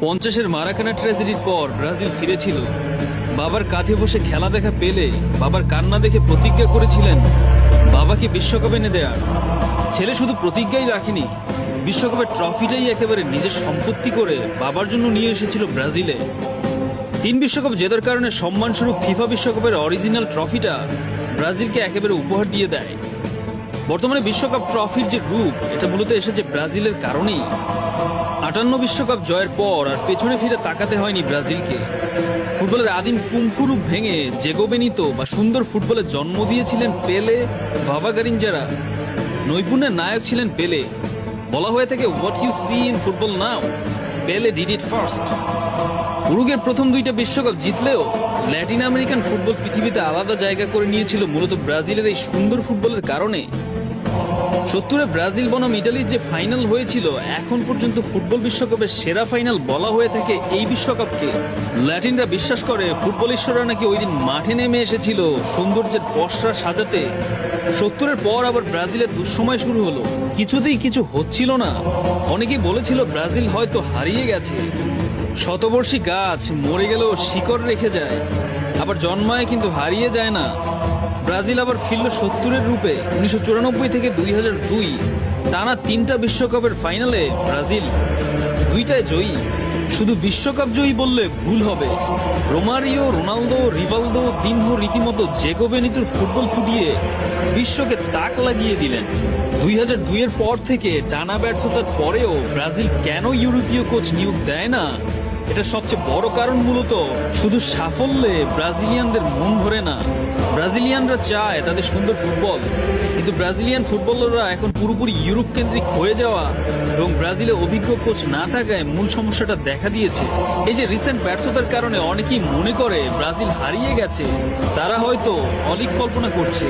50-এর মারাকানা ট্র্যাজেডির পর ব্রাজিল ফিরেছিল। বাবার কাঁধে বসে খেলা দেখা পেলে বাবার কান্না দেখে প্রতিজ্ঞা করেছিলেন বাবাকে বিশ্বকাপ এনে দেয়ার। ছেলে শুধু প্রতিজ্ঞাই রাখেনি, বিশ্বকাপের ট্রফিটাই একেবারে নিজের সম্পত্তি করে বাবার জন্য নিয়ে এসেছিল ব্রাজিলে। 3 বিশ্বকাপ জেতার কারণে সম্মানস্বরূপ ফিফা বিশ্বকাপের অরিজিনাল ট্রফিটা ব্রাজিলকে একেবারে উপহার দিয়ে দেয়। বর্তমানে বিশ্বকাপ ট্রফির যে রূপ, এটা মূলত এসেছে ব্রাজিলের কারণেই। 58 বিশ্বকাপ জয়ের পর আর পেছনে ফিরে তাকাতে হয়নি ব্রাজিলকে। ফুটবলের আদিম কুংফু রূপ ভেঙে জেগো বেনিতো বা সুন্দর ফুটবলে জন্ম দিয়েছিলেন পেলে, ভাভা গারিঞ্জারা। নৈপুণ্যের নায়ক ছিলেন পেলে। বলা হয়ে থাকে, what you see in football now, Pele did it first. উরুগুয়ের প্রথম 2টা বিশ্বকাপ জিতলেও ল্যাটিন আমেরিকান ফুটবল পৃথিবীতে আলাদা জায়গা করে নিয়েছিল মূলত ব্রাজিলের এই সুন্দর ফুটবলের কারণে। 70-এ ব্রাজিল বনাম ইটালির যে ফাইনাল হয়েছিল, এখন পর্যন্ত ফুটবল বিশ্বকাপের সেরা ফাইনাল বলা হয়ে থাকে এই বিশ্বকাপকে। ল্যাটিনরা বিশ্বাস করে ফুটবল ঈশ্বররা নাকি ওই দিন মাঠে নেমে এসেছিল সৌন্দর্যের পসরা সাজাতে। 70-এর পর আবার ব্রাজিলের দুঃসময় শুরু হলো, কিছুতেই কিছু হচ্ছিল না। অনেকেই বলেছিল ব্রাজিল হয়তো হারিয়ে গেছে। শতবর্ষী গাছ মরে গেলেও শিকড় রেখে যায়, আবার জন্মায় কিন্তু হারিয়ে যায় না। ব্রাজিল আবার ফিরল 70-এর রূপে। 1994 থেকে 2002 টানা 3টা বিশ্বকাপের ফাইনালে ব্রাজিল 2টায় জয়ী। শুধু বিশ্বকাপ জয়ী বললে ভুল হবে। রোমারিও, রোনালদো, রিভালদো, দিনহো রীতিমতো জেগো বেনিতোর ফুটবল ফুটিয়ে বিশ্বকে তাক লাগিয়ে দিলেন। 2002-এর পর থেকে টানা ব্যর্থতার পরেও ব্রাজিল কেন ইউরোপীয় কোচ নিয়োগ দেয় না, এটা সবচেয়ে বড় কারণ মূলত শুধু সাফল্যে ব্রাজিলিয়ানদের মন ভরে না। ব্রাজিলিয়ানরা চায় তাদের সুন্দর ফুটবল, কিন্তু ব্রাজিলিয়ান ফুটবলাররা এখন পুরোপুরি ইউরোপ কেন্দ্রিক হয়ে যাওয়া এবং ব্রাজিলে অভিজ্ঞ কোচ না থাকায় মূল সমস্যাটা দেখা দিয়েছে। এই যে রিসেন্ট ব্যর্থতার কারণে অনেকেই মনে করে ব্রাজিল হারিয়ে গেছে, তারা হয়তো অলিক কল্পনা করছে।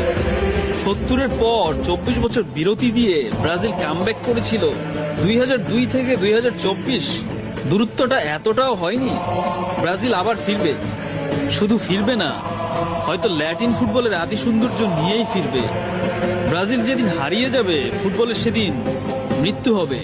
70-এর পর 24 বছর বিরতি দিয়ে ব্রাজিল কামব্যাক করেছিল। 2002 থেকে 2024 দূরত্বটা এতটাও হয়নি। ব্রাজিল আবার ফিরবে, শুধু ফিরবে না, হয়তো ল্যাটিন ফুটবলের আদি সৌন্দর্য নিয়েই ফিরবে। ব্রাজিল যেদিন হারিয়ে যাবে, ফুটবলের সেদিন মৃত্যু হবে।